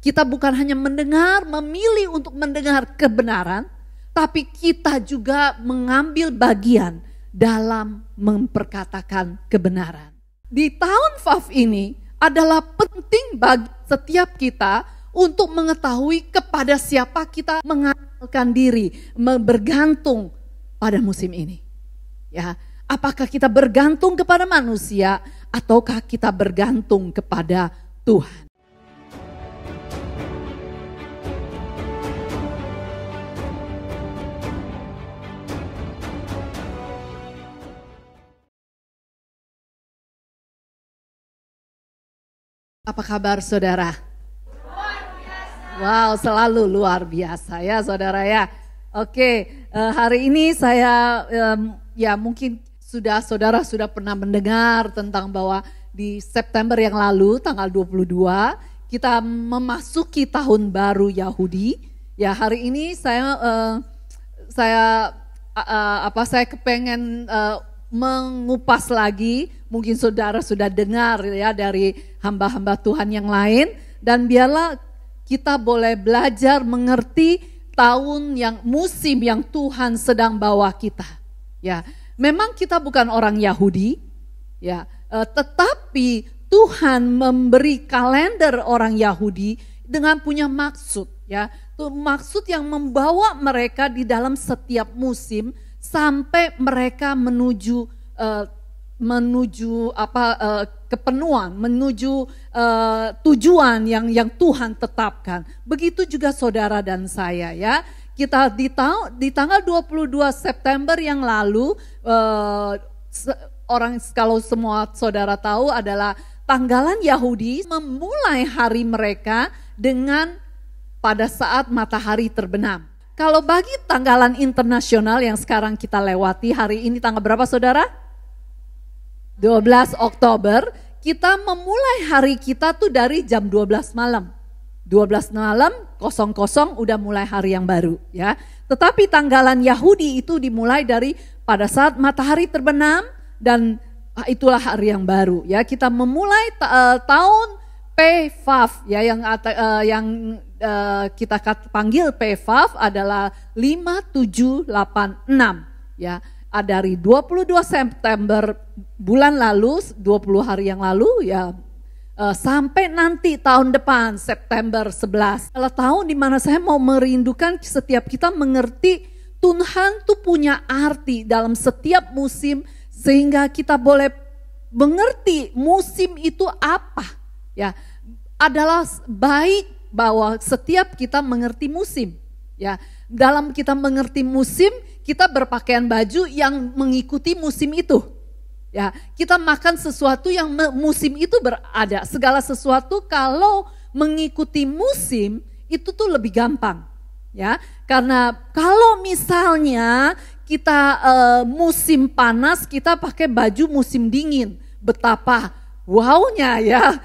Kita bukan hanya mendengar, memilih untuk mendengar kebenaran, tapi kita juga mengambil bagian dalam memperkatakan kebenaran. Di tahun Faf ini adalah penting bagi setiap kita untuk mengetahui kepada siapa kita mengandalkan diri, bergantung pada musim ini. Ya, apakah kita bergantung kepada manusia ataukah kita bergantung kepada Tuhan? Apa kabar saudara? Luar biasa. Wow, selalu luar biasa ya saudara ya. Oke, hari ini saya ya mungkin saudara sudah pernah mendengar tentang bahwa di September yang lalu tanggal 22 kita memasuki tahun baru Yahudi. Ya hari ini saya kepengen mengupas lagi, mungkin saudara sudah dengar ya dari hamba-hamba Tuhan yang lain, dan biarlah kita boleh belajar mengerti musim yang Tuhan sedang bawa kita. Ya, memang kita bukan orang Yahudi, ya, tetapi Tuhan memberi kalender orang Yahudi dengan punya maksud, ya, maksud yang membawa mereka di dalam setiap musim sampai mereka menuju kepenuhan, menuju tujuan yang Tuhan tetapkan. Begitu juga saudara dan saya ya. Kita di tanggal 22 September yang lalu, kalau semua saudara tahu adalah tanggalan Yahudi memulai hari mereka dengan pada saat matahari terbenam. Kalau bagi tanggalan internasional yang sekarang kita lewati, hari ini tanggal berapa saudara? 12 Oktober, kita memulai hari kita tuh dari jam 12 malam. 12 malam, 00 udah mulai hari yang baru ya. Tetapi tanggalan Yahudi itu dimulai dari pada saat matahari terbenam dan itulah hari yang baru ya. Kita memulai tahun Pefaf ya, yang kita panggil Pefaf adalah 5786 ya. Dari 22 September bulan lalu, 20 hari yang lalu ya, sampai nanti tahun depan September 11. Adalah tahun di mana saya mau merindukan setiap kita mengerti Tuhan tuh punya arti dalam setiap musim, sehingga kita boleh mengerti musim itu apa. Ya, adalah baik bahwa setiap kita mengerti musim. Ya, dalam kita mengerti musim, kita berpakaian baju yang mengikuti musim itu. Ya, kita makan sesuatu yang musim itu berada. Segala sesuatu kalau mengikuti musim itu tuh lebih gampang. Ya, karena kalau misalnya kita musim panas, kita pakai baju musim dingin, betapa wownya ya,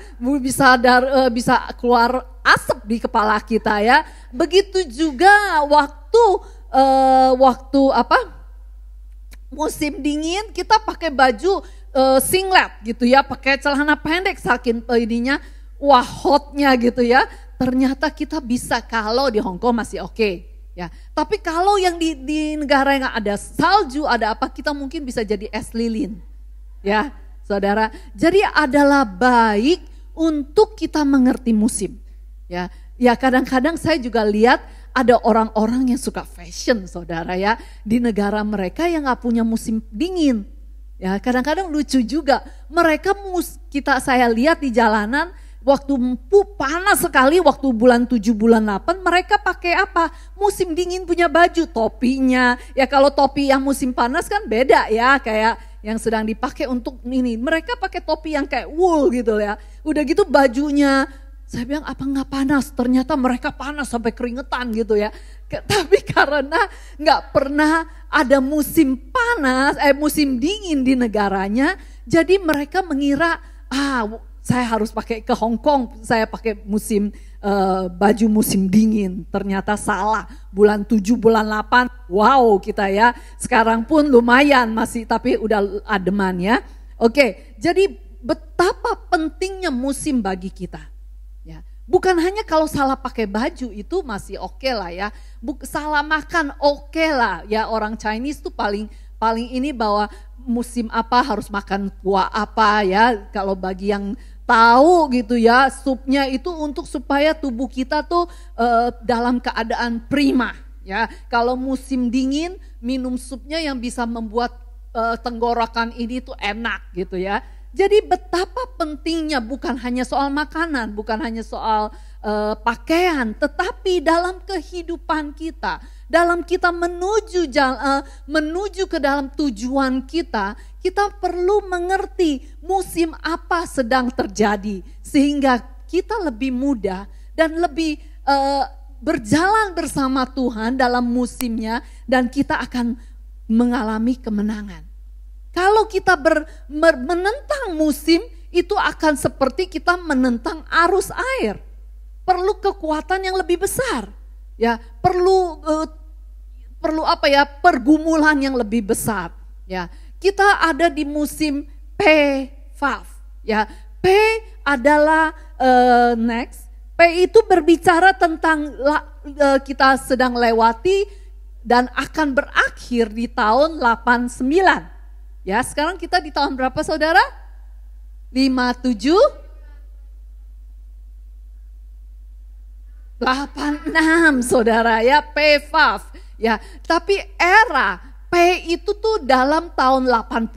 bisa keluar asap di kepala kita ya. Begitu juga waktu musim dingin, kita pakai baju singlet gitu ya, pakai celana pendek saking ininya, wah hotnya gitu ya. Ternyata kita bisa, kalau di Hong Kong masih oke ya. Tapi kalau yang di negara yang ada salju, ada apa, kita mungkin bisa jadi es lilin ya. Saudara, jadi adalah baik untuk kita mengerti musim. Ya, kadang-kadang saya juga lihat ada orang-orang yang suka fashion, saudara ya, di negara mereka yang nggak punya musim dingin. Ya, kadang-kadang lucu juga. Mereka saya lihat di jalanan waktu panas sekali, waktu bulan 7 bulan 8 mereka pakai apa? Musim dingin punya baju, topinya. Ya kalau topi yang musim panas kan beda ya, kayak yang sedang dipakai untuk ini. Mereka pakai topi yang kayak wool gitu ya. Udah gitu bajunya, saya bilang apa nggak panas? Ternyata mereka panas sampai keringetan gitu ya. Tapi karena nggak pernah ada musim panas, musim dingin di negaranya, jadi mereka mengira saya harus pakai ke Hong Kong, saya pakai baju musim dingin. Ternyata salah, bulan 7, bulan 8, wow kita ya. Sekarang pun lumayan masih, tapi udah ademan ya. Oke, jadi betapa pentingnya musim bagi kita. Ya, Bukan hanya kalau salah pakai baju itu masih oke lah ya. Salah makan oke lah ya, orang Chinese tuh paling ini bahwa musim apa harus makan kuah apa ya. Kalau bagi yang tahu gitu ya, supnya itu untuk supaya tubuh kita tuh dalam keadaan prima ya. Kalau musim dingin minum supnya yang bisa membuat tenggorokan ini tuh enak gitu ya. Jadi betapa pentingnya bukan hanya soal makanan, bukan hanya soal pakaian, tetapi dalam kehidupan kita, dalam kita menuju ke dalam tujuan kita, kita perlu mengerti musim apa sedang terjadi sehingga kita lebih mudah dan lebih berjalan bersama Tuhan dalam musimnya dan kita akan mengalami kemenangan. Kalau kita menentang musim, itu akan seperti kita menentang arus air. Perlu kekuatan yang lebih besar, ya. Perlu apa ya? Pergumulan yang lebih besar, ya. Kita ada di musim P5, ya. P adalah next. P itu berbicara tentang kita sedang lewati dan akan berakhir di tahun 89. Ya, sekarang kita di tahun berapa saudara? 57? 86 saudara ya, P5. Ya, tapi era P itu tuh dalam tahun 80,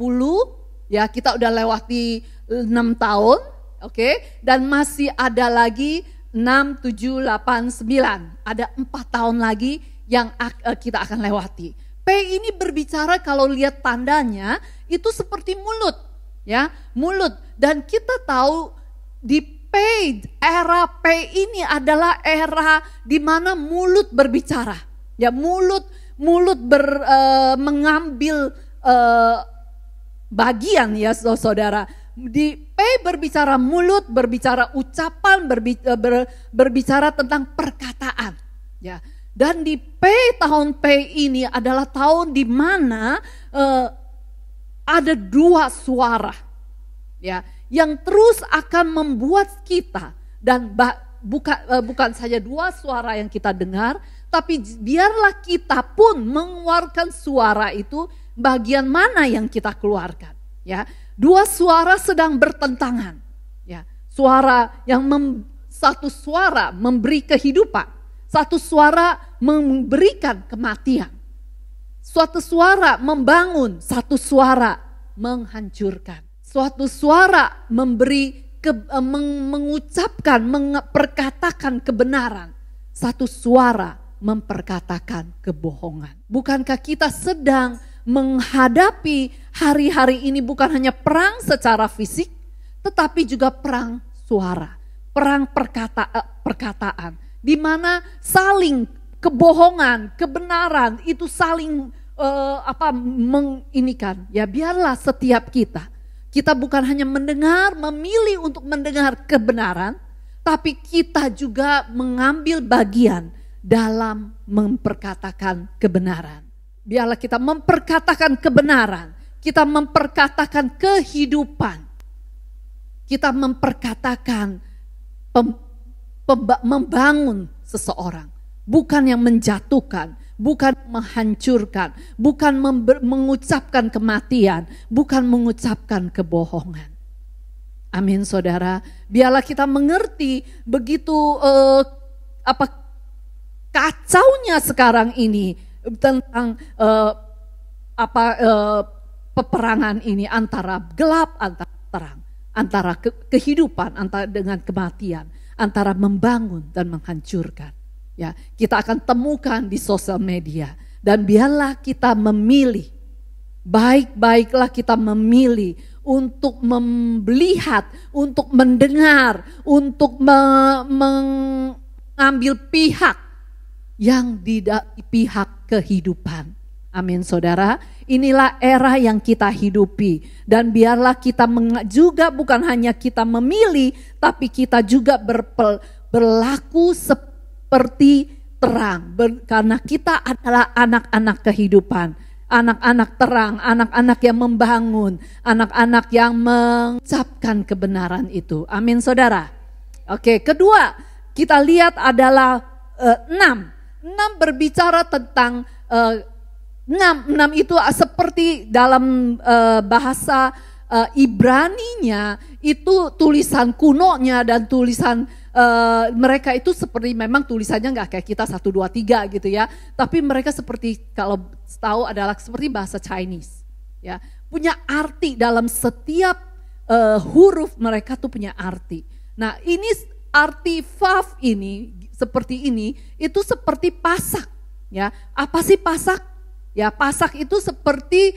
ya kita udah lewati 6 tahun, oke? Dan masih ada lagi 6, 7, 8, 9. Ada 4 tahun lagi yang kita akan lewati. P ini berbicara kalau lihat tandanya itu seperti mulut, ya mulut. Dan kita tahu di P, era P ini adalah era di mana mulut berbicara, ya mulut mengambil bagian ya saudara. Di P berbicara mulut, berbicara ucapan, berbicara tentang perkataan, ya. Dan di tahun P ini adalah tahun di mana ada 2 suara, ya, yang terus akan membuat kita dan bukan saja 2 suara yang kita dengar, tapi biarlah kita pun mengeluarkan suara itu bagian mana yang kita keluarkan, ya. 2 suara sedang bertentangan, ya. Suara yang satu suara memberi kehidupan. Satu suara memberikan kematian. Suatu suara membangun, satu suara menghancurkan. Suatu suara mengucapkan, memperkatakan kebenaran. Satu suara memperkatakan kebohongan. Bukankah kita sedang menghadapi hari-hari ini bukan hanya perang secara fisik, tetapi juga perang suara, perang perkataan. Di mana saling kebohongan, kebenaran itu saling menginikan. Ya biarlah setiap kita bukan hanya mendengar, memilih untuk mendengar kebenaran, tapi kita juga mengambil bagian dalam memperkatakan kebenaran. Biarlah kita memperkatakan kebenaran, kita memperkatakan kehidupan, kita memperkatakan membangun seseorang, bukan yang menjatuhkan, bukan menghancurkan, bukan mengucapkan kematian, bukan mengucapkan kebohongan. Amin saudara. Biarlah kita mengerti begitu kacaunya sekarang ini tentang peperangan ini antara gelap, antara terang, antara kehidupan, antara dengan kematian, antara membangun dan menghancurkan. Ya, kita akan temukan di sosial media dan biarlah kita memilih, baik-baiklah kita memilih untuk melihat, untuk mendengar, untuk mengambil pihak yang tidak pihak kehidupan. Amin saudara, inilah era yang kita hidupi dan biarlah kita juga bukan hanya kita memilih, tapi kita juga berlaku seperti terang, karena kita adalah anak-anak kehidupan, anak-anak terang, anak-anak yang membangun, anak-anak yang mengucapkan kebenaran itu. Amin saudara. Oke, kedua, kita lihat adalah 6. 6 berbicara tentang 6 itu seperti dalam bahasa Ibraninya itu tulisan kunonya dan tulisan mereka itu seperti memang tulisannya nggak kayak kita 1, 2, 3 gitu ya. Tapi mereka seperti kalau tahu adalah seperti bahasa Chinese ya. Punya arti dalam setiap huruf mereka tuh punya arti. Nah ini arti Vav ini seperti ini itu seperti pasak ya. Apa sih pasak? Ya pasak itu seperti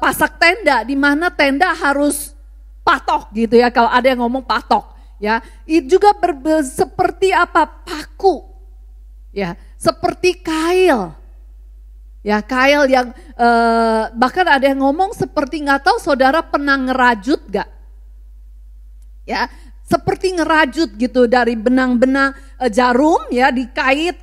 pasak tenda di mana tenda harus patok gitu ya. Kalau ada yang ngomong patok ya. Itu juga seperti apa? Paku. Ya, seperti kail. Ya, kail yang bahkan ada yang ngomong seperti nggak tahu saudara pernah ngerajut gak? Ya, seperti ngerajut gitu dari benang-benang jarum ya dikait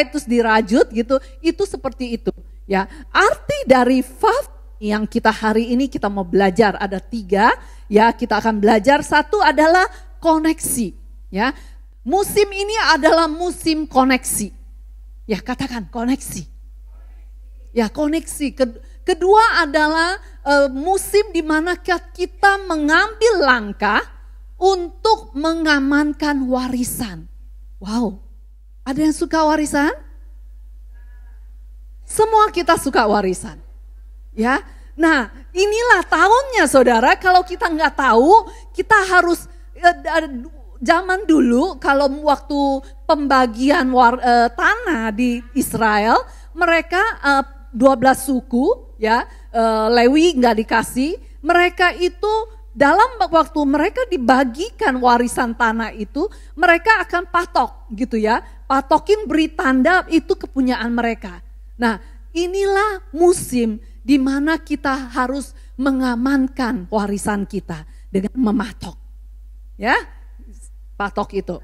terus dirajut gitu. Itu seperti itu. Ya, arti dari Vav yang kita hari ini kita mau belajar ada 3 ya, kita akan belajar. 1 adalah koneksi ya. Musim ini adalah musim koneksi. Ya, katakan koneksi. Ya, koneksi. Kedua adalah musim di mana kita mengambil langkah untuk mengamankan warisan. Wow. Ada yang suka warisan? Semua kita suka warisan. Ya, nah inilah tahunnya saudara. Kalau kita nggak tahu, kita harus zaman dulu kalau waktu pembagian tanah di Israel, mereka 12 suku ya, Lewi nggak dikasih. Mereka itu dalam waktu mereka dibagikan warisan tanah itu, mereka akan patok gitu ya, patokin beri tanda itu kepunyaan mereka. Nah inilah musim di mana kita harus mengamankan warisan kita dengan mematok. Ya, patok itu.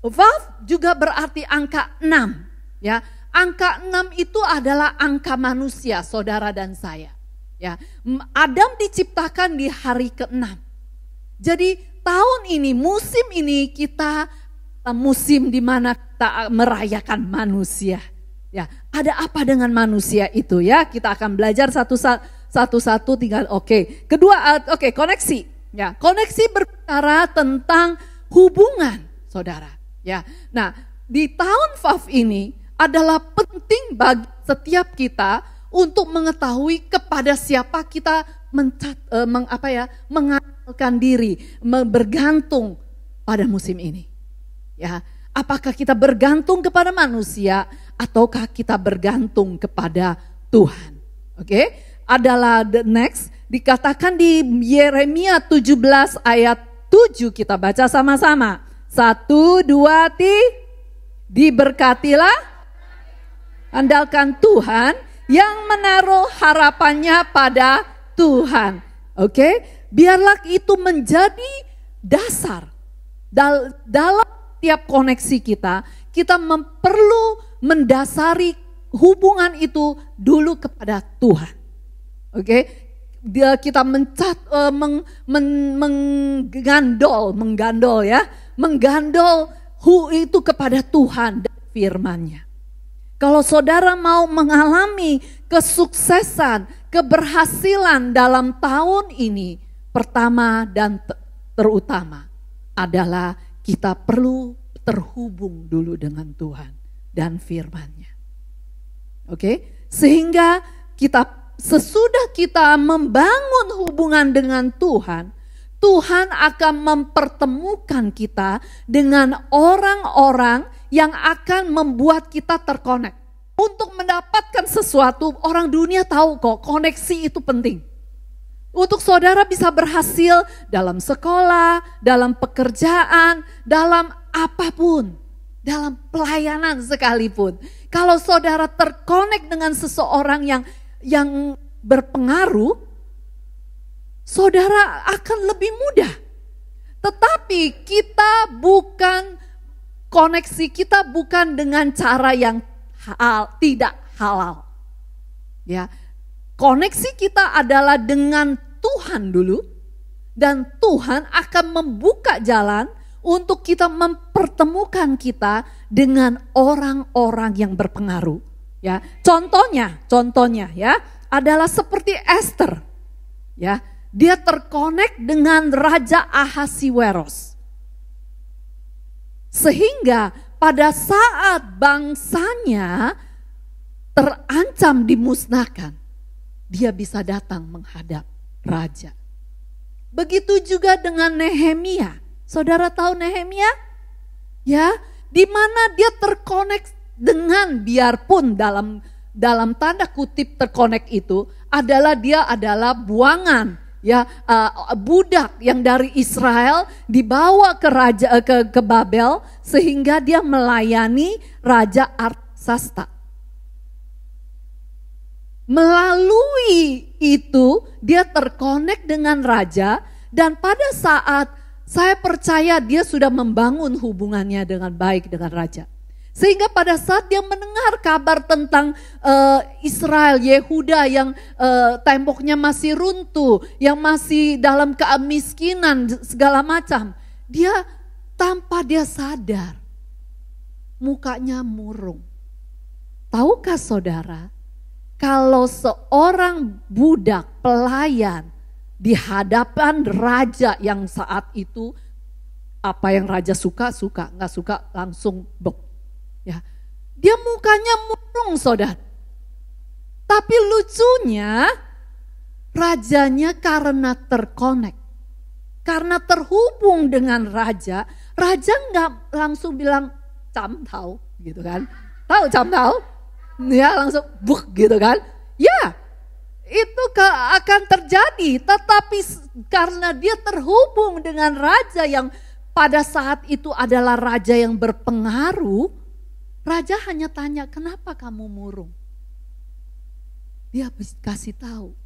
Vav juga berarti angka 6. Ya, angka 6 itu adalah angka manusia, saudara dan saya. Ya, Adam diciptakan di hari ke-6. Jadi tahun ini, musim ini kita musim di mana kita merayakan manusia. Ya, ada apa dengan manusia itu ya? Kita akan belajar satu-satu tinggal oke. Kedua, koneksi. Ya, koneksi berbicara tentang hubungan, saudara. Ya, nah di tahun Vav ini adalah penting bagi setiap kita untuk mengetahui kepada siapa kita mengandalkan diri, bergantung pada musim ini. Ya, apakah kita bergantung kepada manusia ataukah kita bergantung kepada Tuhan? Oke, adalah the next dikatakan di Yeremia 17 ayat 7, kita baca sama-sama. 1, 2, diberkatilah, andalkan Tuhan yang menaruh harapannya pada Tuhan. Oke, biarlah itu menjadi dasar dalam tiap koneksi kita perlu mendasari hubungan itu dulu kepada Tuhan. Oke, kita menggandol itu kepada Tuhan dan firman-Nya. Kalau saudara mau mengalami kesuksesan, keberhasilan dalam tahun ini, pertama dan terutama adalah kita perlu terhubung dulu dengan Tuhan dan firman-Nya. Oke, sehingga sesudah kita membangun hubungan dengan Tuhan, Tuhan akan mempertemukan kita dengan orang-orang yang akan membuat kita terkonek. Untuk mendapatkan sesuatu, orang dunia tahu kok, koneksi itu penting. Untuk saudara bisa berhasil dalam sekolah, dalam pekerjaan, dalam apapun, dalam pelayanan sekalipun. Kalau saudara terkonek dengan seseorang yang berpengaruh, saudara akan lebih mudah. Tetapi koneksi kita bukan dengan cara yang tidak halal. Ya, koneksi kita adalah dengan Tuhan dulu, dan Tuhan akan membuka jalan untuk kita mempertemukan kita dengan orang-orang yang berpengaruh. Ya, contohnya ya adalah seperti Esther. Ya, dia terkonek dengan Raja Ahasiweros. Sehingga pada saat bangsanya terancam dimusnahkan, dia bisa datang menghadap raja. Begitu juga dengan Nehemia. Saudara tahu Nehemia? Ya, di mana dia terkonek dengan, biarpun dalam tanda kutip terkonek itu adalah dia adalah buangan, ya, budak yang dari Israel dibawa ke Babel sehingga dia melayani Raja Artasasta. Melalui itu dia terkonek dengan raja, dan pada saat saya percaya dia sudah membangun hubungannya dengan baik dengan raja. Sehingga pada saat dia mendengar kabar tentang Israel, Yehuda yang temboknya masih runtuh, yang masih dalam kemiskinan segala macam, dia tanpa dia sadar mukanya murung. Tahukah saudara, kalau seorang budak pelayan di hadapan raja yang saat itu, apa yang raja suka, nggak suka langsung bek. Ya, dia mukanya murung, saudara. Tapi lucunya, rajanya karena terkonek, karena terhubung dengan raja nggak langsung bilang cam tau, gitu kan? Tahu cam tau? Ya langsung buk gitu kan. Ya itu akan terjadi. Tetapi karena dia terhubung dengan raja yang pada saat itu adalah raja yang berpengaruh, raja hanya tanya, kenapa kamu murung? Dia kasih tahu,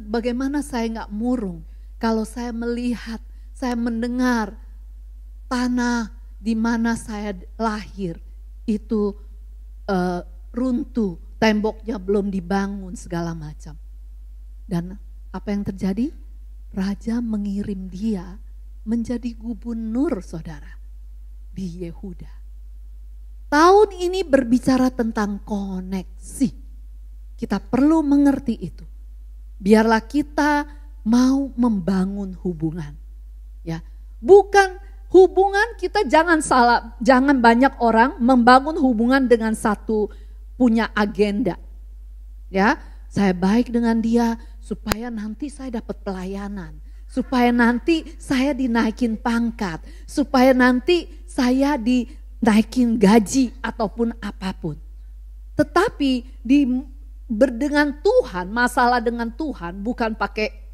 bagaimana saya gak murung kalau saya melihat, saya mendengar tanah di mana saya lahir itu runtuh, temboknya belum dibangun segala macam. Dan apa yang terjadi? Raja mengirim dia menjadi gubernur, saudara, di Yehuda. Tahun ini berbicara tentang koneksi. Kita perlu mengerti itu. Biarlah kita mau membangun hubungan. Ya, bukan hubungan kita, jangan salah, jangan banyak orang membangun hubungan dengan satu punya agenda. Ya, saya baik dengan dia supaya nanti saya dapat pelayanan, supaya nanti saya dinaikin pangkat, supaya nanti saya dinaikin gaji ataupun apapun. Tetapi dengan Tuhan, masalah dengan Tuhan bukan pakai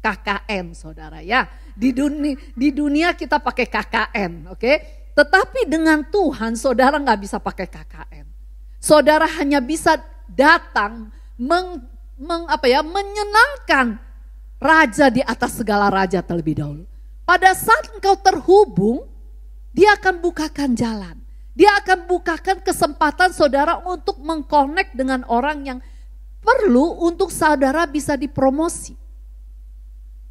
KKN, saudara ya. Di dunia kita pakai KKN, oke? Tetapi dengan Tuhan saudara nggak bisa pakai KKN. Saudara hanya bisa datang menyenangkan raja di atas segala raja terlebih dahulu. Pada saat engkau terhubung, dia akan bukakan jalan. Dia akan bukakan kesempatan saudara untuk mengkonek dengan orang yang perlu untuk saudara bisa dipromosi.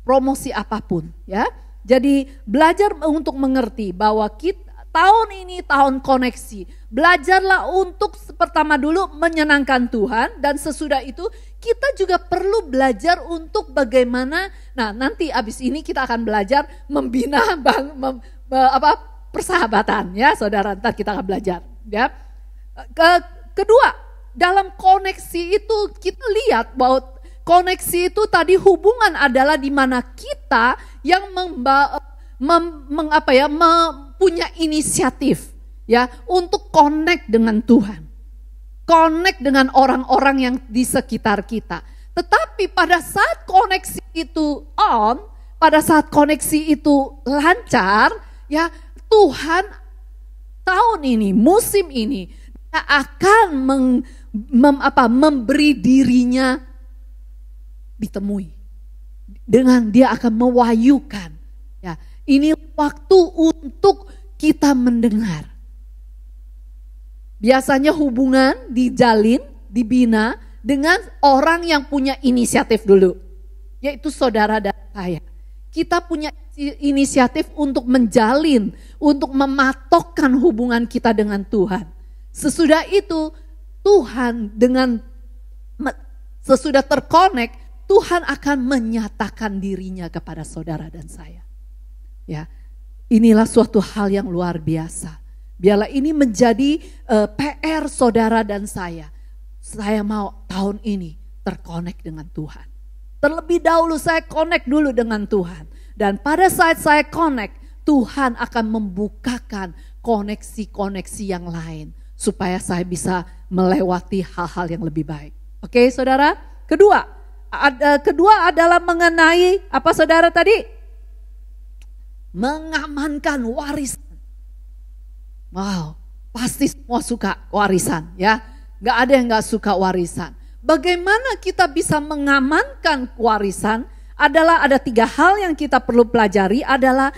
Promosi apapun ya. Jadi belajar untuk mengerti bahwa tahun ini tahun koneksi. Belajarlah untuk pertama dulu menyenangkan Tuhan, dan sesudah itu kita juga perlu belajar untuk bagaimana, nah nanti abis ini kita akan belajar membina persahabatan ya saudara, ntar kita akan belajar ya. Kedua, dalam koneksi itu kita lihat bahwa koneksi itu tadi hubungan adalah di mana kita yang punya inisiatif ya untuk connect dengan Tuhan. Connect dengan orang-orang yang di sekitar kita. Tetapi pada saat koneksi itu pada saat koneksi itu lancar, ya Tuhan tahun ini, musim ini akan memberi dirinya ditemui, dengan dia akan mewahyukan ya, ini waktu untuk kita mendengar. Biasanya hubungan dijalin, dibina dengan orang yang punya inisiatif dulu, yaitu saudara dan saya. Kita punya inisiatif untuk menjalin, untuk mematokkan hubungan kita dengan Tuhan. Sesudah itu Tuhan sesudah terkonek, Tuhan akan menyatakan dirinya kepada saudara dan saya. Ya, inilah suatu hal yang luar biasa. Biarlah ini menjadi PR saudara dan saya. Saya mau tahun ini terkonek dengan Tuhan. Terlebih dahulu saya connect dulu dengan Tuhan. Dan pada saat saya connect, Tuhan akan membukakan koneksi-koneksi yang lain. Supaya saya bisa melewati hal-hal yang lebih baik. Oke saudara? Kedua adalah mengenai apa saudara tadi? Mengamankan warisan. Wow, pasti semua suka warisan ya. Gak ada yang gak suka warisan. Bagaimana kita bisa mengamankan warisan? Ada 3 hal yang kita perlu pelajari. Adalah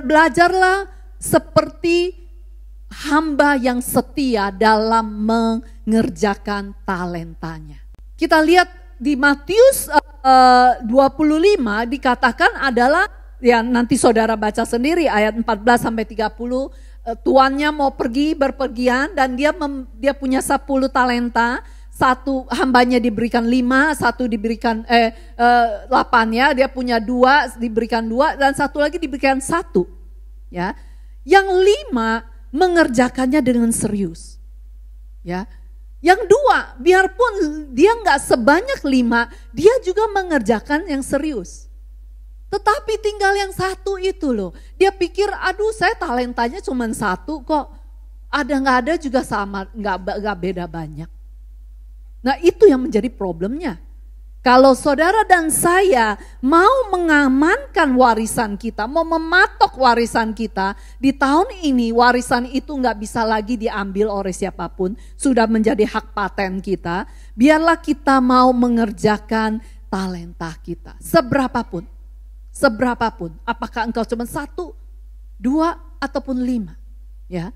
belajarlah seperti hamba yang setia dalam mengerjakan talentanya. Kita lihat di Matius 25 dikatakan adalah, ya nanti saudara baca sendiri ayat 14 sampai 30. Tuannya mau pergi berpergian dan dia punya 10 talenta. Satu hambanya diberikan 5, satu diberikan 8 ya. Dia punya 2, diberikan 2 dan satu lagi diberikan 1. Ya. Yang 5 mengerjakannya dengan serius. Ya. Yang 2 biarpun dia nggak sebanyak 5, dia juga mengerjakan yang serius. Tetapi tinggal yang 1 itu loh. Dia pikir, aduh saya talentanya cuma 1 kok. Ada nggak ada juga sama, nggak beda banyak. Nah itu yang menjadi problemnya. Kalau saudara dan saya mau mengamankan warisan kita, mau mematok warisan kita, di tahun ini warisan itu nggak bisa lagi diambil oleh siapapun, sudah menjadi hak paten kita. Biarlah kita mau mengerjakan talenta kita, seberapapun. Apakah engkau cuma 1, 2, ataupun 5. Ya.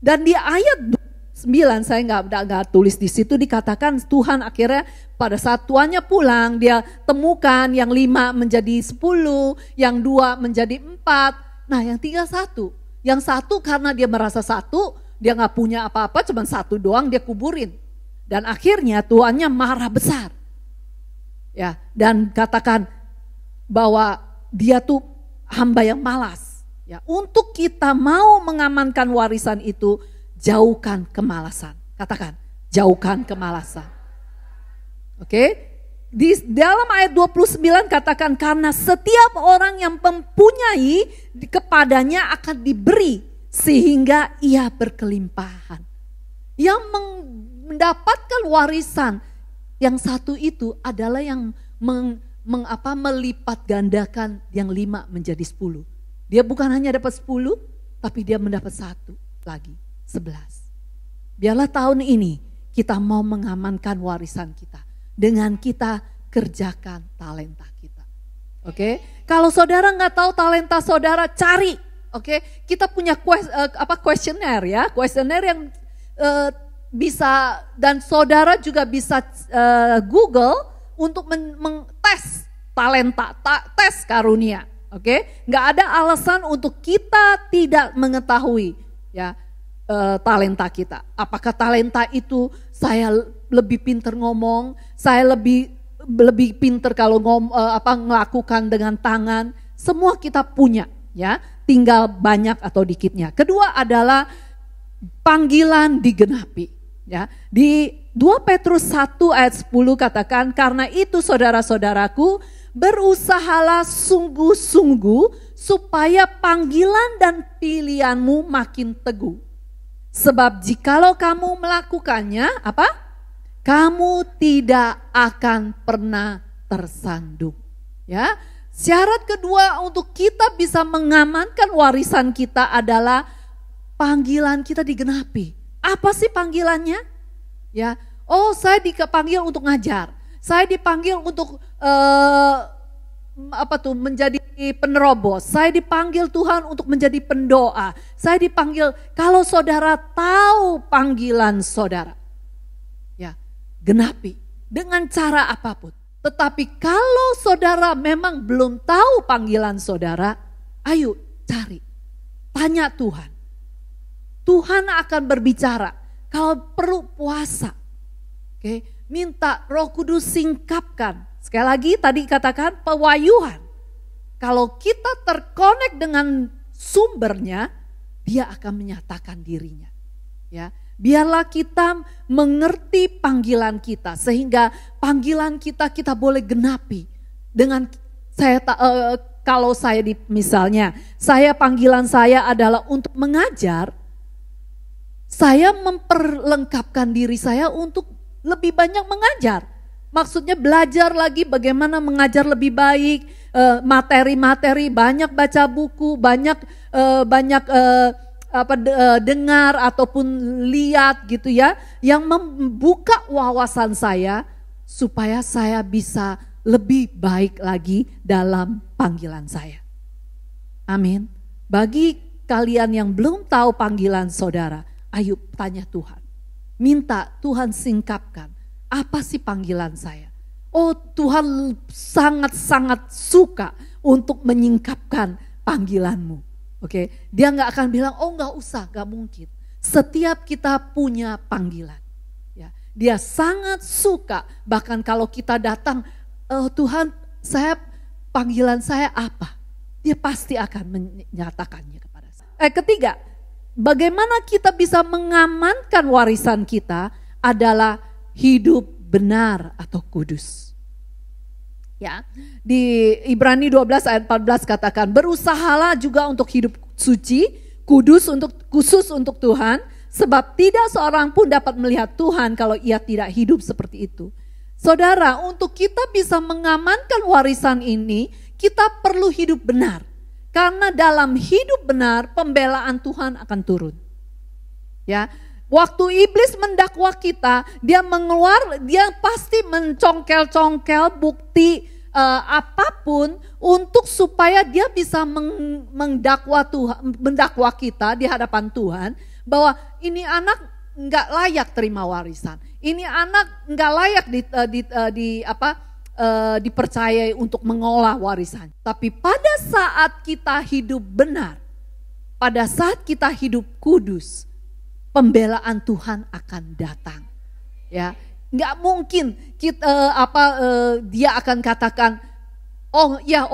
Dan di ayat 9 saya nggak tulis di situ, dikatakan Tuhan akhirnya pada saat tuannya pulang dia temukan yang 5 menjadi 10, yang 2 menjadi 4. Nah yang tinggal 1. Yang 1 karena dia merasa 1, dia nggak punya apa-apa, cuma 1 doang dia kuburin. Dan akhirnya tuannya marah besar. Ya, dan katakan bahwa dia tuh hamba yang malas. Ya, untuk kita mau mengamankan warisan itu, jauhkan kemalasan. Katakan, jauhkan kemalasan. Oke? Di dalam ayat 29 katakan, karena setiap orang yang mempunyai kepadanya akan diberi sehingga ia berkelimpahan. Yang mendapatkan warisan yang 1 itu adalah yang melipat gandakan yang 5 menjadi 10. Dia bukan hanya dapat 10, tapi dia mendapat 1 lagi, 11. Biarlah tahun ini kita mau mengamankan warisan kita dengan kita kerjakan talenta kita. Oke? Kalau saudara nggak tahu talenta saudara, cari. Oke? Kita punya kuesioner ya, kuesioner yang bisa, dan saudara juga bisa Google untuk mengtes talenta, tes karunia. Oke, nggak ada alasan untuk kita tidak mengetahui ya talenta kita. Apakah talenta itu saya lebih pinter ngomong, saya lebih pinter kalau melakukan dengan tangan. Semua kita punya ya, tinggal banyak atau dikitnya. Kedua adalah panggilan digenapi ya. Di 2 Petrus 1 ayat 10 katakan, karena itu saudara-saudaraku, berusahalah sungguh-sungguh supaya panggilan dan pilihanmu makin teguh. Sebab jikalau kamu melakukannya, apa? Kamu tidak akan pernah tersandung. Ya, syarat kedua untuk kita bisa mengamankan warisan kita adalah panggilan kita digenapi. Apa sih panggilannya? Ya, oh saya dipanggil untuk ngajar. Saya dipanggil untuk menjadi penerobos. Saya dipanggil Tuhan untuk menjadi pendoa. Saya dipanggil, kalau saudara tahu panggilan saudara, ya genapi dengan cara apapun. Tetapi kalau saudara memang belum tahu panggilan saudara, ayo cari, tanya Tuhan. Tuhan akan berbicara. Kalau perlu puasa, oke, minta Roh Kudus singkapkan. Sekali lagi tadi katakan pewahyuan. Kalau kita terkonek dengan sumbernya, dia akan menyatakan dirinya. Ya, biarlah kita mengerti panggilan kita sehingga panggilan kita boleh genapi. Dengan kalau saya misalnya, panggilan saya adalah untuk mengajar, saya memperlengkapkan diri saya untuk lebih banyak mengajar. Maksudnya belajar lagi bagaimana mengajar lebih baik, materi-materi, banyak baca buku, banyak dengar ataupun lihat gitu ya, yang membuka wawasan saya supaya saya bisa lebih baik lagi dalam panggilan saya. Amin. Bagi kalian yang belum tahu panggilan saudara, ayo tanya Tuhan. Minta Tuhan singkapkan, apa sih panggilan saya? Oh, Tuhan sangat-sangat suka untuk menyingkapkan panggilanmu. Oke, dia nggak akan bilang, oh nggak usah, nggak mungkin. Setiap kita punya panggilan, ya, dia sangat suka. Bahkan kalau kita datang, Tuhan, panggilan saya apa? Dia pasti akan menyatakannya kepada saya. Ketiga, bagaimana kita bisa mengamankan warisan kita adalah hidup benar atau kudus. Ya, di Ibrani 12 ayat 14 katakan, berusahalah juga untuk hidup suci, khusus untuk Tuhan, sebab tidak seorang pun dapat melihat Tuhan kalau ia tidak hidup seperti itu. Saudara, untuk kita bisa mengamankan warisan ini, kita perlu hidup benar. Karena dalam hidup benar, pembelaan Tuhan akan turun. Ya, waktu iblis mendakwa kita, dia pasti mencongkel-congkel bukti apapun untuk supaya dia bisa mendakwa kita di hadapan Tuhan bahwa ini anak nggak layak terima warisan, ini anak nggak layak dipercayai untuk mengolah warisan. Tapi pada saat kita hidup benar, pada saat kita hidup kudus, pembelaan Tuhan akan datang. Ya, nggak mungkin dia akan katakan, oh ya,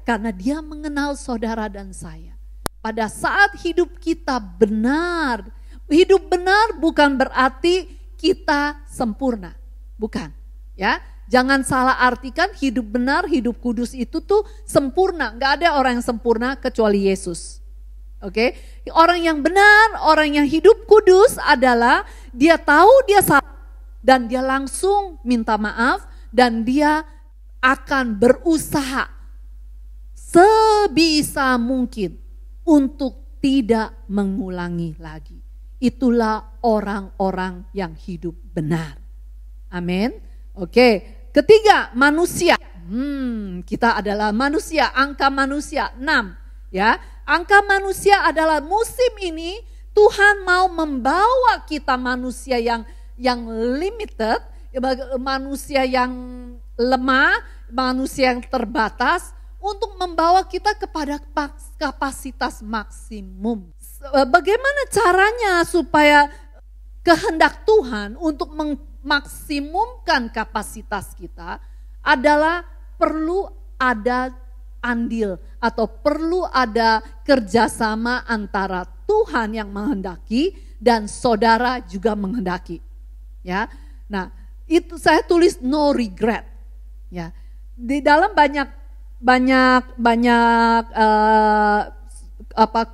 karena dia mengenal saudara dan saya. Pada saat hidup kita benar, hidup benar bukan berarti kita sempurna, bukan. Ya, jangan salah artikan hidup benar, hidup kudus itu tuh sempurna. Nggak ada orang yang sempurna kecuali Yesus. Oke, orang yang benar, orang yang hidup kudus adalah dia tahu dia salah dan dia langsung minta maaf dan dia akan berusaha sebisa mungkin untuk tidak mengulangi lagi. Itulah orang-orang yang hidup benar. Amin. Oke, ketiga, manusia. Kita adalah manusia, angka manusia 6. Ya, angka manusia adalah musim ini Tuhan mau membawa kita manusia yang limited, manusia yang lemah, manusia yang terbatas untuk membawa kita kepada kapasitas maksimum. Bagaimana caranya supaya kehendak Tuhan untuk memaksimumkan kapasitas kita adalah perlu ada andil atau perlu ada kerjasama antara Tuhan yang menghendaki dan saudara juga menghendaki. Ya, nah itu saya tulis no regret. Ya, di dalam banyak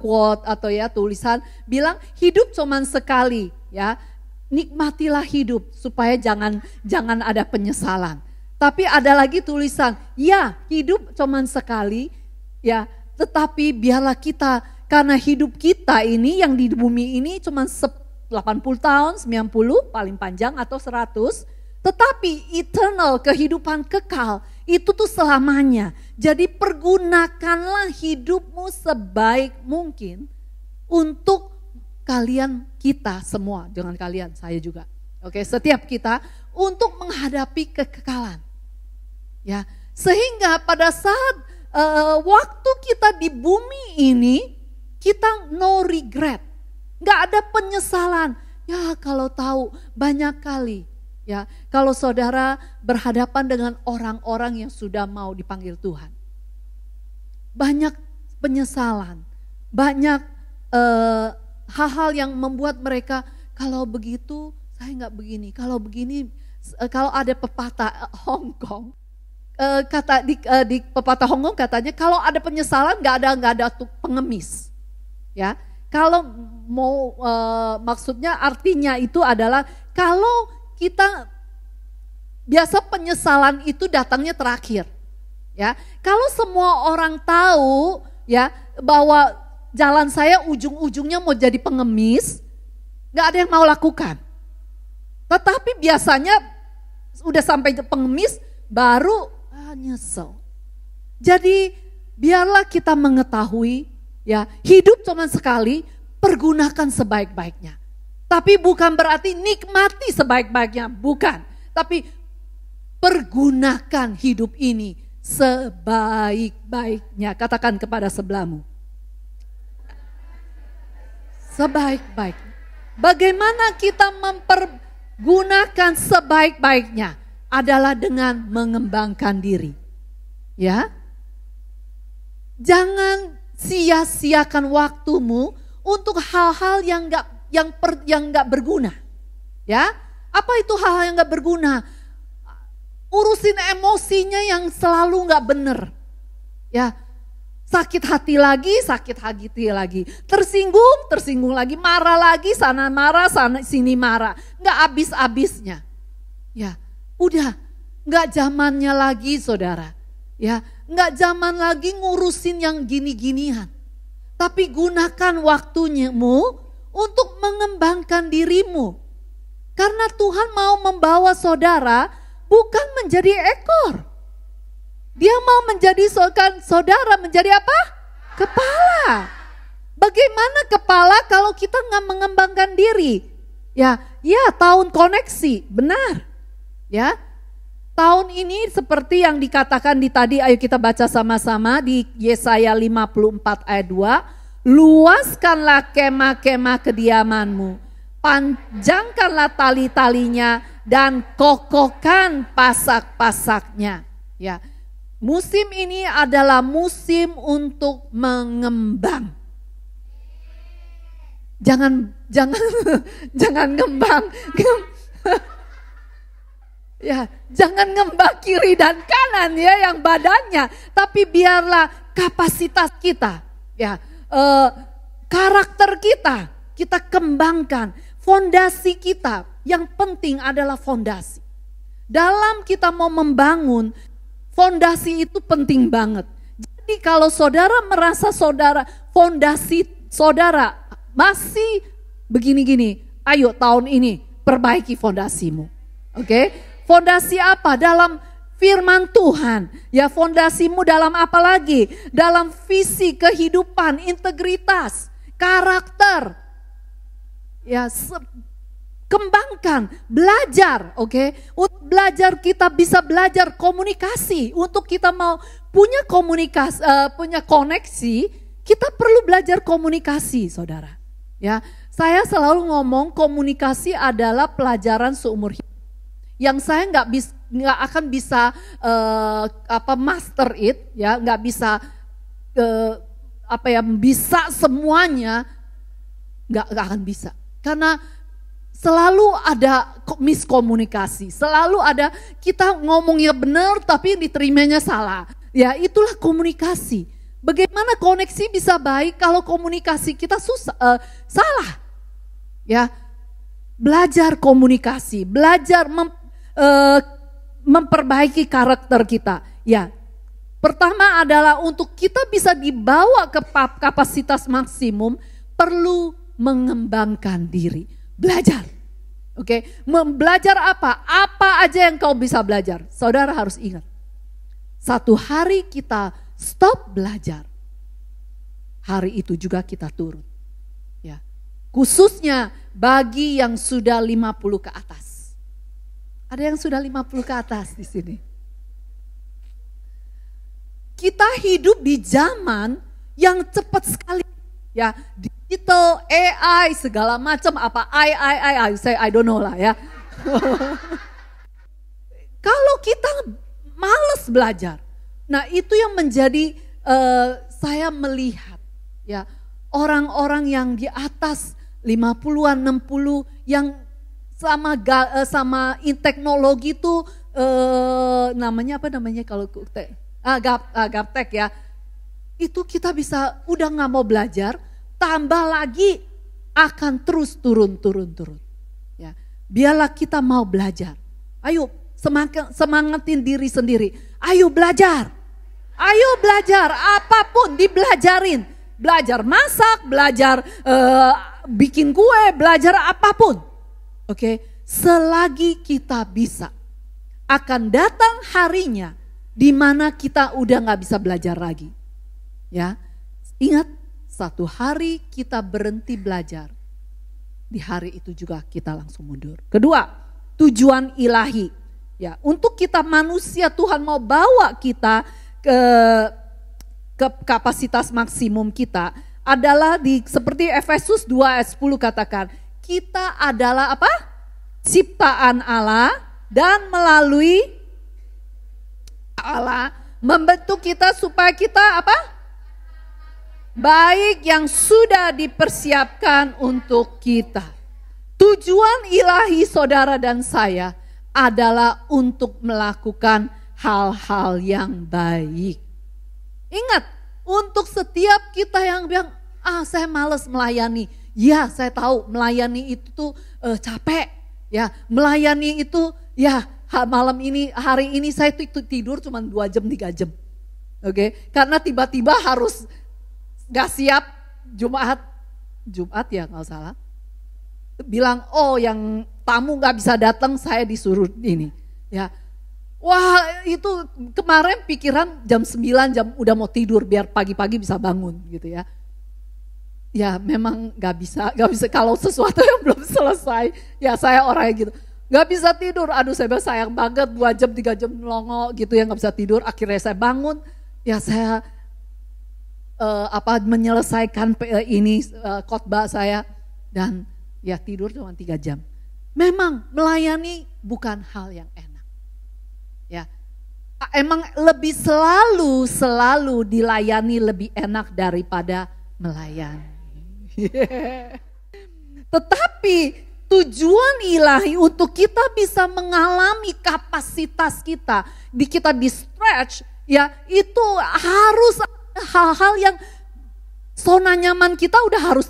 quote atau ya tulisan bilang hidup cuman sekali. Ya, nikmatilah hidup supaya jangan ada penyesalan. Tapi ada lagi tulisan, ya hidup cuman sekali, ya tetapi biarlah kita, karena hidup kita ini yang di bumi ini cuman 80 tahun, 90 paling panjang atau 100, tetapi eternal, kehidupan kekal, itu tuh selamanya. Jadi pergunakanlah hidupmu sebaik mungkin untuk kalian, kita semua, jangan kalian, saya juga. Oke, setiap kita untuk menghadapi kekekalan. Ya, sehingga pada saat waktu kita di bumi ini, kita no regret. Gak ada penyesalan. Ya kalau tahu banyak kali. Ya, kalau saudara berhadapan dengan orang-orang yang sudah mau dipanggil Tuhan. Banyak penyesalan. Banyak hal-hal yang membuat mereka, kalau begitu saya gak begini. Kalau begini, kalau ada pepatah Hong Kong. Di pepatah Hong Kong katanya kalau ada penyesalan nggak ada pengemis, ya. Kalau mau maksudnya artinya itu adalah kalau kita biasa penyesalan itu datangnya terakhir, ya. Kalau semua orang tahu ya bahwa jalan saya ujung-ujungnya mau jadi pengemis, nggak ada yang mau lakukan. Tetapi biasanya udah sampai pengemis baru nyesel. Jadi biarlah kita mengetahui ya, hidup cuma sekali, pergunakan sebaik-baiknya. Tapi bukan berarti nikmati sebaik-baiknya, bukan. Tapi pergunakan hidup ini sebaik-baiknya. Katakan kepada sebelahmu. Sebaik-baiknya. Bagaimana kita mempergunakan sebaik-baiknya? Adalah dengan mengembangkan diri. Ya. Jangan sia-siakan waktumu untuk hal-hal yang enggak berguna. Ya. Apa itu hal-hal yang enggak berguna? Urusin emosinya yang selalu enggak benar. Ya. Sakit hati lagi, tersinggung lagi, marah lagi, sana marah, sana sini marah. Enggak habis-habisnya. Ya. Udah, gak zamannya lagi saudara. Ya, gak zaman lagi ngurusin yang gini-ginian. Tapi gunakan waktumu untuk mengembangkan dirimu. Karena Tuhan mau membawa saudara bukan menjadi ekor. Dia mau menjadi saudara menjadi apa? Kepala. Bagaimana kepala kalau kita gak mengembangkan diri? Ya, tahun koneksi, benar. Ya, tahun ini seperti yang dikatakan di tadi, ayo kita baca sama-sama di Yesaya 54 ayat 2. Luaskanlah kemah-kemah kediamanmu, panjangkanlah tali-talinya dan kokohkan pasak-pasaknya. Ya, musim ini adalah musim untuk mengembang. Jangan ngembang. Ya, jangan ngembang kiri dan kanan ya yang badannya, tapi biarlah kapasitas kita, ya, karakter kita kembangkan, fondasi kita. Yang penting adalah fondasi. Dalam kita mau membangun, fondasi itu penting banget. Jadi kalau saudara merasa fondasi saudara masih begini-gini, ayo tahun ini perbaiki fondasimu, oke? Fondasi apa? Dalam firman Tuhan. Ya, fondasimu dalam apa lagi? Dalam visi kehidupan, integritas, karakter. Ya, kembangkan, belajar, oke? Untuk belajar kita bisa belajar komunikasi. Untuk kita mau punya komunikasi, punya koneksi, kita perlu belajar komunikasi, saudara. Ya, saya selalu ngomong komunikasi adalah pelajaran seumur hidup. Yang saya nggak akan bisa master it, ya, nggak bisa bisa semuanya, nggak akan bisa, karena selalu ada miskomunikasi, selalu ada kita ngomongnya benar tapi diterimanya salah, ya itulah komunikasi. Bagaimana koneksi bisa baik kalau komunikasi kita salah, ya belajar komunikasi, belajar memperbaiki karakter kita. Ya, pertama adalah untuk kita bisa dibawa ke kapasitas maksimum, perlu mengembangkan diri, belajar. Oke, belajar apa? Apa aja yang kau bisa belajar? Saudara harus ingat, satu hari kita stop belajar, hari itu juga kita turun. Ya, khususnya bagi yang sudah 50 ke atas. Ada yang sudah 50 ke atas di sini. kita hidup di zaman yang cepat sekali. Ya, digital, AI, segala macam apa, I don't know lah ya. Kalau kita malas belajar, nah itu yang menjadi saya melihat ya orang-orang yang di atas 50-an, 60 yang sama teknologi itu namanya apa namanya kalau gaptek ya. Itu kita bisa udah nggak mau belajar, tambah lagi akan terus turun. Ya, biarlah kita mau belajar. Ayo semangatin diri sendiri. Ayo belajar, apapun dibelajarin. Belajar masak, belajar bikin kue, belajar apapun. Oke, selagi kita bisa, akan datang harinya di mana kita udah nggak bisa belajar lagi. Ya, ingat, satu hari kita berhenti belajar, di hari itu juga kita langsung mundur. Kedua, tujuan ilahi. Ya, untuk kita manusia Tuhan mau bawa kita ke kapasitas maksimum kita adalah seperti Efesus 2 ayat 10 katakan, kita adalah apa? Ciptaan Allah dan melalui Allah membentuk kita supaya kita apa? Baik yang sudah dipersiapkan untuk kita. Tujuan ilahi saudara dan saya adalah untuk melakukan hal-hal yang baik. Ingat, untuk setiap kita yang bilang, saya malas melayani. Ya, saya tahu melayani itu tuh capek. Ya, melayani itu ya hari ini saya tidur cuma 2 jam 3 jam. Oke, karena tiba-tiba harus gak siap Jumat ya kalau salah. Bilang yang tamu gak bisa datang, saya disuruh ini. Ya, wah itu kemarin pikiran jam 9 udah mau tidur biar pagi-pagi bisa bangun gitu ya. Ya memang gak bisa kalau sesuatu yang belum selesai. Ya saya orangnya gitu. Gak bisa tidur, aduh saya sayang banget 2 jam 3 jam melongo gitu ya gak bisa tidur. Akhirnya saya bangun, ya saya menyelesaikan khotbah saya dan ya tidur cuma 3 jam. Memang melayani bukan hal yang enak. Ya, emang lebih selalu dilayani lebih enak daripada melayani. Tetapi tujuan ilahi untuk kita bisa mengalami kapasitas kita di stretch, ya itu harus hal-hal yang zona nyaman kita udah harus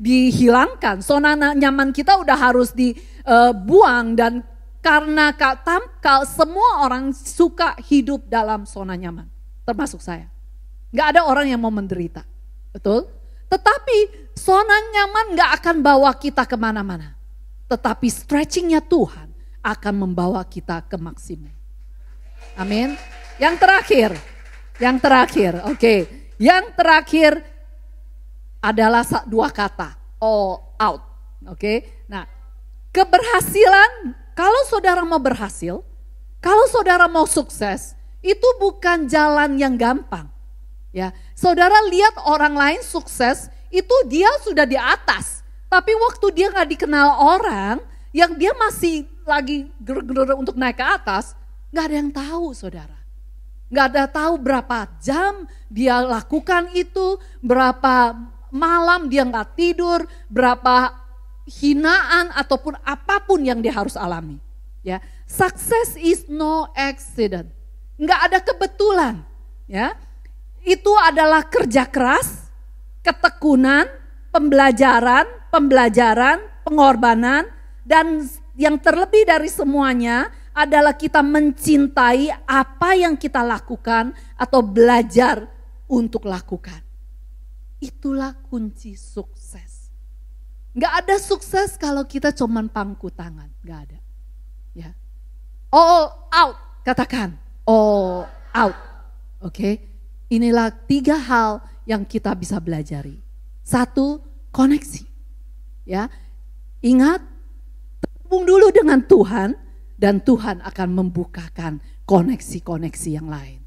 dihilangkan, zona nyaman kita udah harus dibuang dan karena semua orang suka hidup dalam zona nyaman, termasuk saya. Gak ada orang yang mau menderita, betul? Tetapi zona nyaman gak akan bawa kita kemana-mana, tetapi stretchingnya Tuhan akan membawa kita ke maksimum. Amin. Yang terakhir, oke. Yang terakhir adalah 2 kata, all out. Oke. Nah, keberhasilan, kalau saudara mau berhasil, kalau saudara mau sukses, itu bukan jalan yang gampang. Ya, saudara lihat orang lain sukses, itu dia sudah di atas. Tapi waktu dia gak dikenal orang, yang dia masih lagi ger-ger untuk naik ke atas, gak ada yang tahu saudara. Gak ada tahu berapa jam dia lakukan itu, berapa malam dia gak tidur, berapa hinaan ataupun apapun yang dia harus alami. Ya, success is no accident. Gak ada kebetulan. Ya, itu adalah kerja keras, ketekunan, pembelajaran, pengorbanan, dan yang terlebih dari semuanya adalah kita mencintai apa yang kita lakukan atau belajar untuk lakukan. Itulah kunci sukses. Gak ada sukses kalau kita cuman pangku tangan, gak ada. Ya, all out, katakan all out. Oke, inilah 3 hal yang kita bisa belajari. 1, koneksi. Ya, ingat, terhubung dulu dengan Tuhan dan Tuhan akan membukakan koneksi-koneksi yang lain.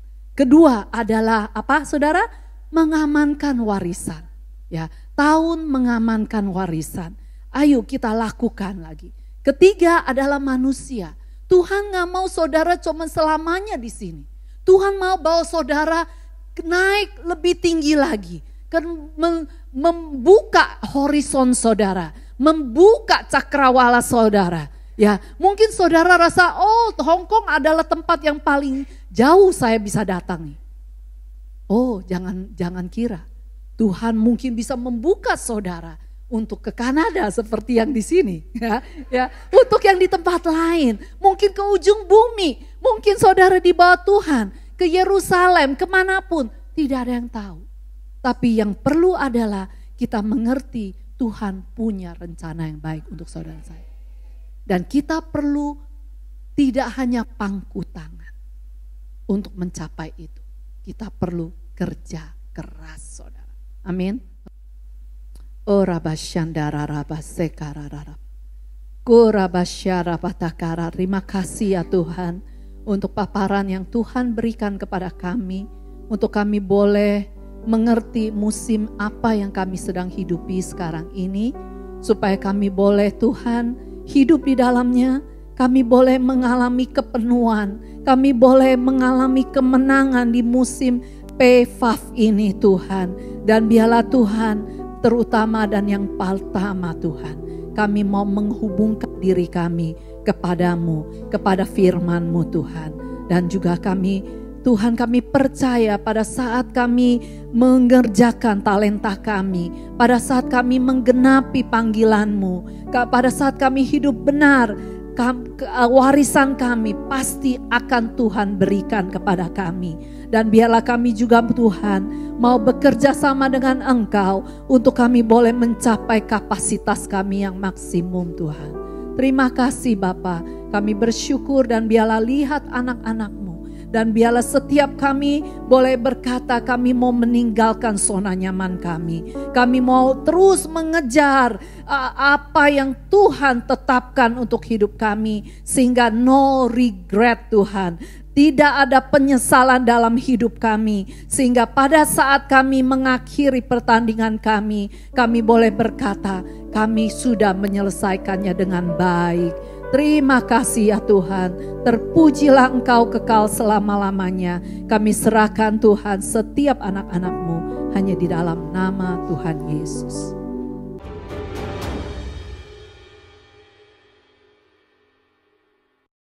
kedua adalah apa saudara? Mengamankan warisan. Ya, tahun mengamankan warisan. Ayo kita lakukan lagi. Ketiga adalah manusia. Tuhan gak mau saudara cuma selamanya di sini. Tuhan mau bawa saudara naik lebih tinggi lagi. Membuka horizon saudara. Membuka cakrawala saudara. Ya, mungkin saudara rasa, oh Hong Kong adalah tempat yang paling jauh saya bisa datangi. Oh, jangan kira. Tuhan mungkin bisa membuka saudara untuk ke Kanada seperti yang di sini, ya. Untuk yang di tempat lain, mungkin ke ujung bumi, mungkin saudara dibawa Tuhan ke Yerusalem, kemanapun, tidak ada yang tahu. Tapi yang perlu adalah kita mengerti Tuhan punya rencana yang baik untuk saudara saya. Dan kita perlu tidak hanya pangku tangan untuk mencapai itu. Kita perlu kerja keras saudara. Amin. Oh rabashandara rabasekarara. Kurabasyara patakara. Terima kasih ya Tuhan untuk paparan yang Tuhan berikan kepada kami. Untuk kami boleh mengerti musim apa yang kami sedang hidupi sekarang ini. Supaya kami boleh Tuhan hidup di dalamnya, kami boleh mengalami kepenuhan, kami boleh mengalami kemenangan di musim PFAF ini Tuhan. Dan biarlah Tuhan terutama dan yang pertama Tuhan, kami mau menghubungkan diri kami kepadamu, kepada firman-Mu Tuhan. Dan juga kami Tuhan, kami percaya pada saat kami mengerjakan talenta kami, pada saat kami menggenapi panggilan-Mu, pada saat kami hidup benar, warisan kami pasti akan Tuhan berikan kepada kami. Dan biarlah kami juga Tuhan mau bekerja sama dengan Engkau untuk kami boleh mencapai kapasitas kami yang maksimum Tuhan. Terima kasih Bapa, kami bersyukur dan biarlah lihat anak-anak-Mu. Dan biarlah setiap kami boleh berkata kami mau meninggalkan zona nyaman kami. Kami mau terus mengejar apa yang Tuhan tetapkan untuk hidup kami. Sehingga no regret Tuhan. Tidak ada penyesalan dalam hidup kami. Sehingga pada saat kami mengakhiri pertandingan kami boleh berkata kami sudah menyelesaikannya dengan baik. Terima kasih ya Tuhan, terpujilah Engkau kekal selama-lamanya. Kami serahkan Tuhan setiap anak-anak-Mu hanya di dalam nama Tuhan Yesus.